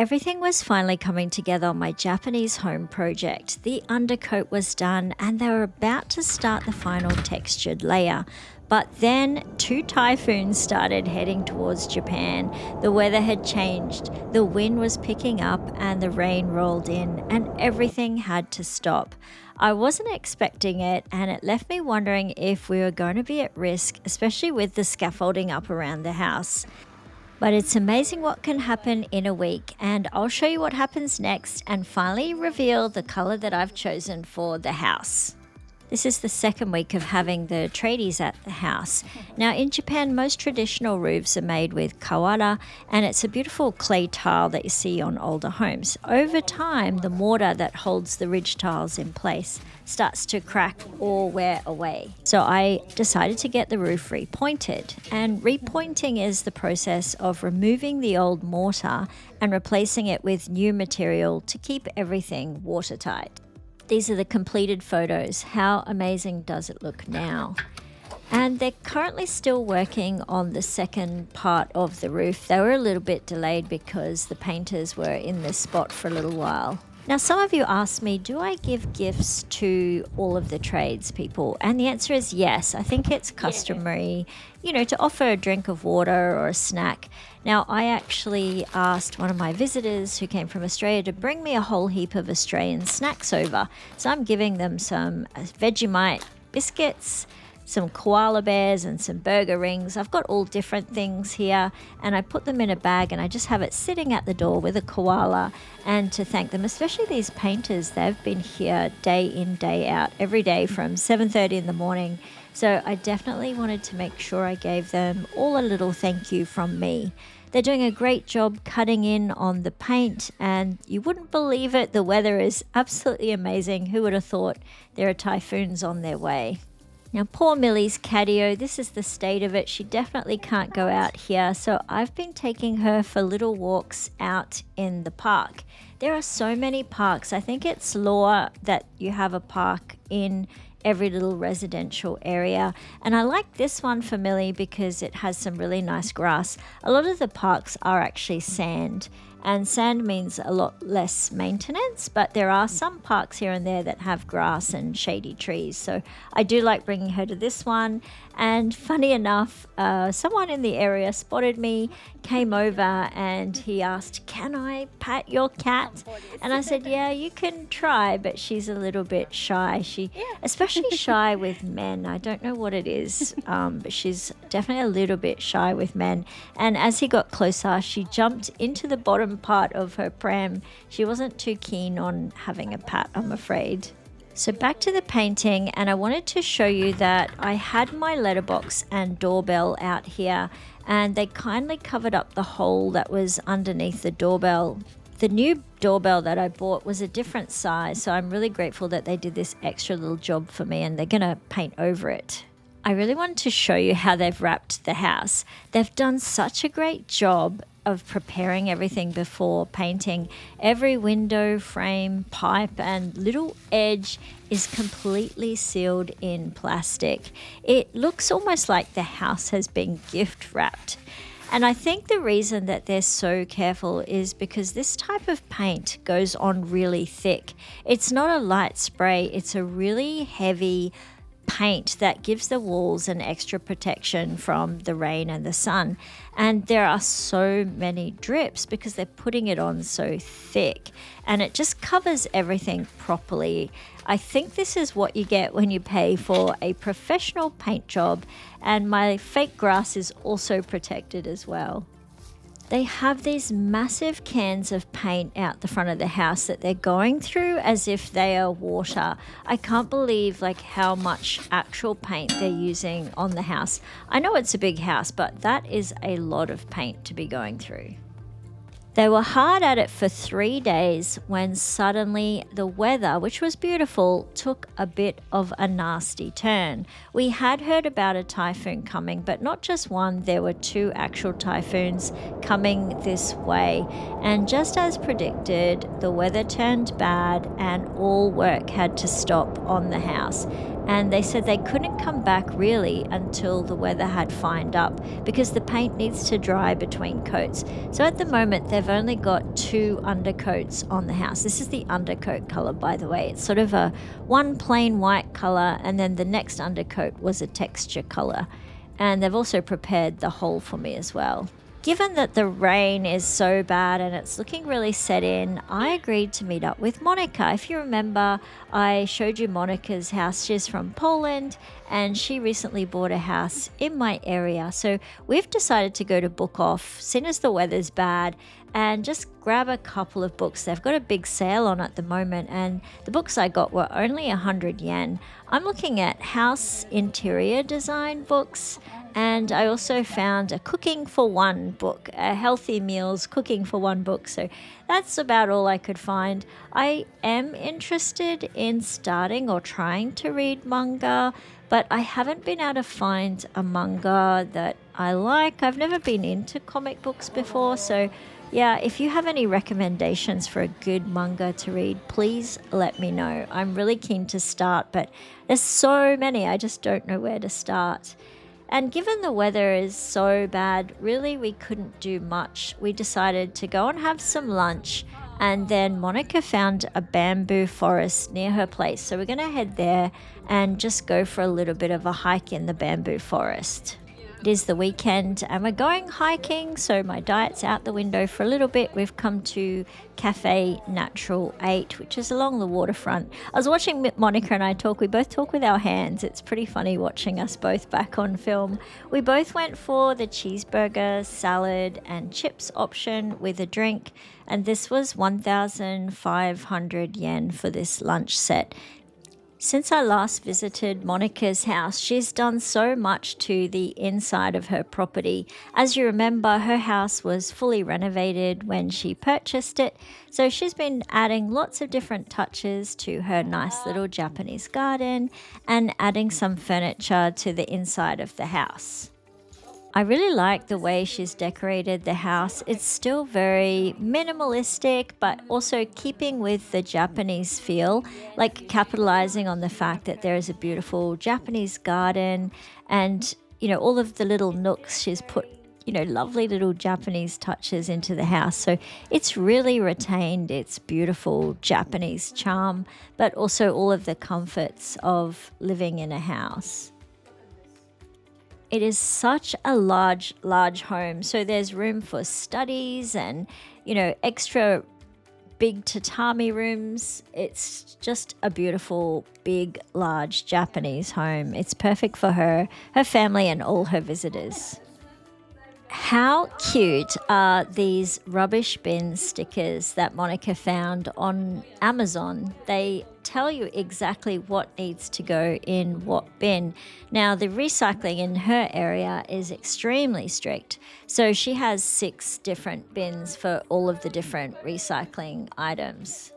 Everything was finally coming together on my Japanese home project. The undercoat was done and they were about to start the final textured layer. But then 2 typhoons started heading towards Japan. The weather had changed, the wind was picking up and the rain rolled in and everything had to stop. I wasn't expecting it and it left me wondering if we were going to be at risk, especially with the scaffolding up around the house. But it's amazing what can happen in a week, and I'll show you what happens next and finally reveal the color that I've chosen for the house. This is the second week of having the tradies at the house. Now in Japan, most traditional roofs are made with kawara, and it's a beautiful clay tile that you see on older homes. Over time, the mortar that holds the ridge tiles in place starts to crack or wear away. So I decided to get the roof repointed. And repointing is the process of removing the old mortar and replacing it with new material to keep everything watertight. These are the completed photos. How amazing does it look now? And they're currently still working on the second part of the roof. They were a little bit delayed because the painters were in this spot for a little while. Now, some of you asked me, do I give gifts to all of the tradespeople? And the answer is yes. I think it's customary, to offer a drink of water or a snack. Now, I actually asked one of my visitors who came from Australia to bring me a whole heap of Australian snacks over. So I'm giving them some Vegemite biscuits, some koala bears and some burger rings. I've got all different things here and I put them in a bag and I just have it sitting at the door with a koala, and to thank them, especially these painters. They've been here day in, day out, every day from 7:30 in the morning. So I definitely wanted to make sure I gave them all a little thank you from me. They're doing a great job cutting in on the paint, and you wouldn't believe it, the weather is absolutely amazing. Who would have thought there are typhoons on their way? Now, poor Millie's catio, this is the state of it. She definitely can't go out here, so I've been taking her for little walks out in the park. There are so many parks. I think it's law that you have a park in every little residential area, and I like this one for Millie because it has some really nice grass. A lot of the parks are actually sand, and sand means a lot less maintenance, but there are some parks here and there that have grass and shady trees. So I do like bringing her to this one. And funny enough, someone in the area spotted me, came over and he asked, "Can I pat your cat?" And I said, "Yeah, you can try," but she's a little bit shy. Especially shy with men. I don't know what it is, but she's definitely a little bit shy with men. And as he got closer, she jumped into the bottom part of her pram. She wasn't too keen on having a pat, I'm afraid. So back to the painting, and I wanted to show you that I had my letterbox and doorbell out here, and they kindly covered up the hole that was underneath the doorbell. The new doorbell that I bought was a different size, so I'm really grateful that they did this extra little job for me, and they're gonna paint over it. I really wanted to show you how they've wrapped the house. They've done such a great job of preparing everything before painting. Every window, frame, pipe and little edge is completely sealed in plastic. It looks almost like the house has been gift wrapped. And I think the reason that they're so careful is because this type of paint goes on really thick. It's not a light spray, it's a really heavy paint that gives the walls an extra protection from the rain and the sun. And there are so many drips because they're putting it on so thick, and it just covers everything properly. I think this is what you get when you pay for a professional paint job, and my fake grass is also protected as well. They have these massive cans of paint out the front of the house that they're going through as if they are water. I can't believe how much actual paint they're using on the house. I know it's a big house, but that is a lot of paint to be going through. They were hard at it for 3 days when suddenly the weather, which was beautiful, took a bit of a nasty turn. We had heard about a typhoon coming, but not just one, there were 2 actual typhoons coming this way. And just as predicted, the weather turned bad and all work had to stop on the house. And they said they couldn't come back really until the weather had fined up because the paint needs to dry between coats. So at the moment, they've only got 2 undercoats on the house. This is the undercoat color, by the way. It's sort of a one plain white color, and then the next undercoat was a texture color. And they've also prepared the hole for me as well. Given that the rain is so bad and it's looking really set in, I agreed to meet up with Monica. If you remember, I showed you Monica's house. She's from Poland and she recently bought a house in my area. So we've decided to go to Book Off, seeing as the weather's bad, and just grab a couple of books. They've got a big sale on at the moment, and the books I got were only 100 yen. I'm looking at house interior design books, and I also found a cooking for one book, a healthy meals cooking for one book. So that's about all I could find. I am interested in starting or trying to read manga, but I haven't been able to find a manga that I like. I've never been into comic books before, so yeah, if you have any recommendations for a good manga to read, please let me know. I'm really keen to start, but there's so many, I just don't know where to start. And given the weather is so bad, really we couldn't do much. We decided to go and have some lunch, and then Monica found a bamboo forest near her place. So we're going to head there and just go for a little bit of a hike in the bamboo forest. It is the weekend and we're going hiking, so my diet's out the window for a little bit. We've come to Cafe Natural 8, which is along the waterfront. I was watching Monica and I talk. We both talk with our hands. It's pretty funny watching us both back on film. We both went for the cheeseburger, salad and chips option with a drink, and this was 1,500 yen for this lunch set. Since I last visited Monica's house, she's done so much to the inside of her property. As you remember, her house was fully renovated when she purchased it, so she's been adding lots of different touches to her nice little Japanese garden and adding some furniture to the inside of the house. I really like the way she's decorated the house. It's still very minimalistic, but also keeping with the Japanese feel, like capitalizing on the fact that there is a beautiful Japanese garden and, all of the little nooks she's put, lovely little Japanese touches into the house. So it's really retained its beautiful Japanese charm, but also all of the comforts of living in a house. It is such a large home. So there's room for studies and, extra big tatami rooms. It's just a beautiful, big, large Japanese home. It's perfect for her family, and all her visitors. How cute are these rubbish bin stickers that Monica found on Amazon? They tell you exactly what needs to go in what bin. Now, the recycling in her area is extremely strict. So she has 6 different bins for all of the different recycling items.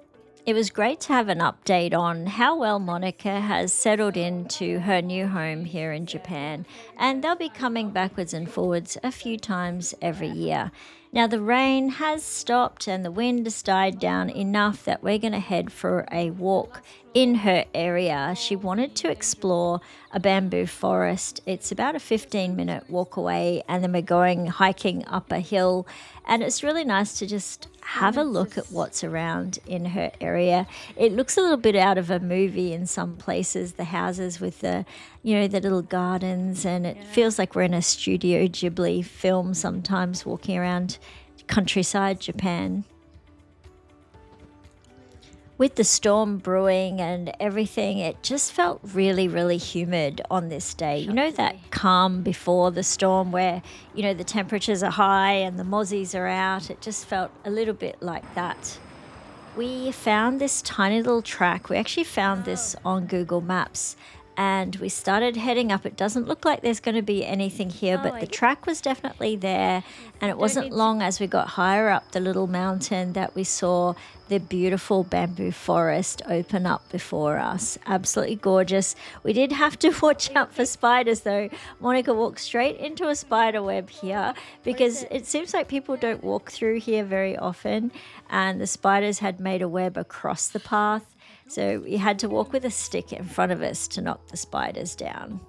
It was great to have an update on how well Monica has settled into her new home here in Japan, and they'll be coming backwards and forwards a few times every year. Now the rain has stopped and the wind has died down enough that we're going to head for a walk in her area. She wanted to explore a bamboo forest. It's about a 15-minute walk away, and then we're going hiking up a hill, and it's really nice to just have a look at what's around in her area. It looks a little bit out of a movie in some places, the houses with the little gardens, and it feels like we're in a Studio Ghibli film sometimes walking around countryside Japan. With the storm brewing and everything, it just felt really, really humid on this day. You know, that calm before the storm where, the temperatures are high and the mozzies are out. It just felt a little bit like that. We found this tiny little track. We actually found this on Google Maps, and we started heading up. It doesn't look like there's going to be anything here, but the track was definitely there, and it wasn't long as we got higher up the little mountain that we saw the beautiful bamboo forest open up before us. Absolutely gorgeous. We did have to watch out for spiders though. Monica walked straight into a spider web here because it seems like people don't walk through here very often, and the spiders had made a web across the path. So we had to walk with a stick in front of us to knock the spiders down.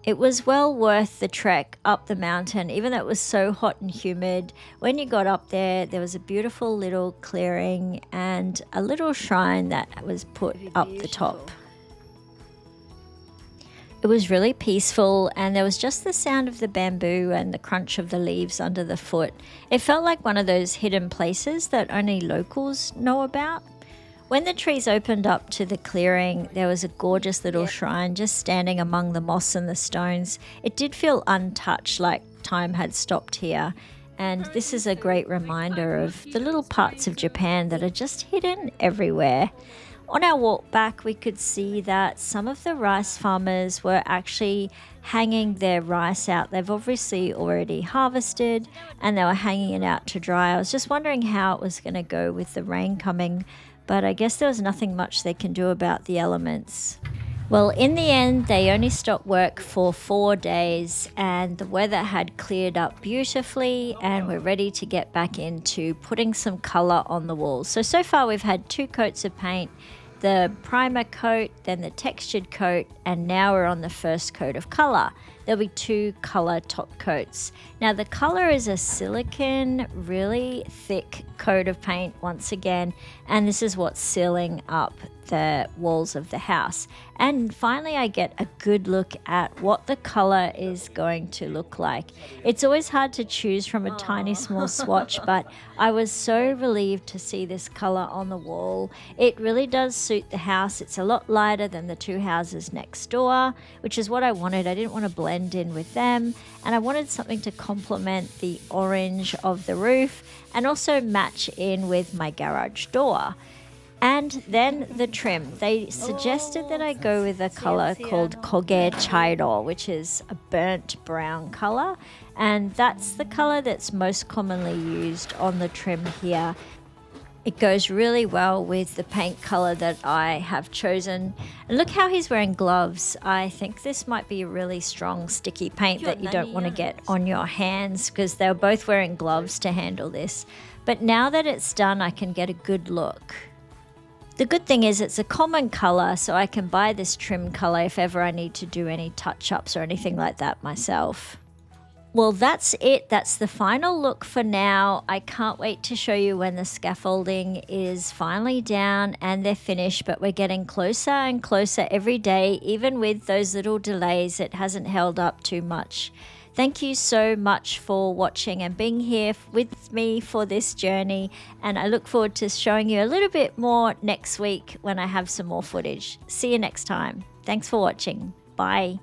It was well worth the trek up the mountain, even though it was so hot and humid. When you got up there, there was a beautiful little clearing and a little shrine that was put up the top. It was really peaceful, and there was just the sound of the bamboo and the crunch of the leaves under the foot. It felt like one of those hidden places that only locals know about. When the trees opened up to the clearing, there was a gorgeous little shrine just standing among the moss and the stones. It did feel untouched, like time had stopped here. And this is a great reminder of the little parts of Japan that are just hidden everywhere. On our walk back, we could see that some of the rice farmers were actually hanging their rice out. They've obviously already harvested and they were hanging it out to dry. I was just wondering how it was going to go with the rain coming, but I guess there was nothing much they can do about the elements. Well, in the end, they only stopped work for 4 days and the weather had cleared up beautifully and we're ready to get back into putting some color on the walls. So far we've had 2 coats of paint, the primer coat, then the textured coat, and now we're on the first coat of color. There'll be 2 color top coats. Now the color is a silicone, really thick coat of paint once again, and this is what's sealing up the walls of the house. And finally I get a good look at what the color is going to look like. It's always hard to choose from a tiny small swatch, but I was so relieved to see this color on the wall. It really does suit the house. It's a lot lighter than the 2 houses next door, which is what I wanted. I didn't want to blend in with them, and I wanted something to complement the orange of the roof and also match in with my garage door. And then the trim. They suggested that I go with a color called Koge Chairo, which is a burnt brown color. And that's the color that's most commonly used on the trim here. It goes really well with the paint color that I have chosen. And look how he's wearing gloves. I think this might be a really strong sticky paint that you don't want to get on your hands because they're both wearing gloves to handle this. But now that it's done, I can get a good look. The good thing is it's a common color, so I can buy this trim color if ever I need to do any touch-ups or anything like that myself. Well, that's it. That's the final look for now. I can't wait to show you when the scaffolding is finally down and they're finished, but we're getting closer and closer every day. Even with those little delays, it hasn't held up too much. Thank you so much for watching and being here with me for this journey, and I look forward to showing you a little bit more next week when I have some more footage. See you next time. Thanks for watching. Bye.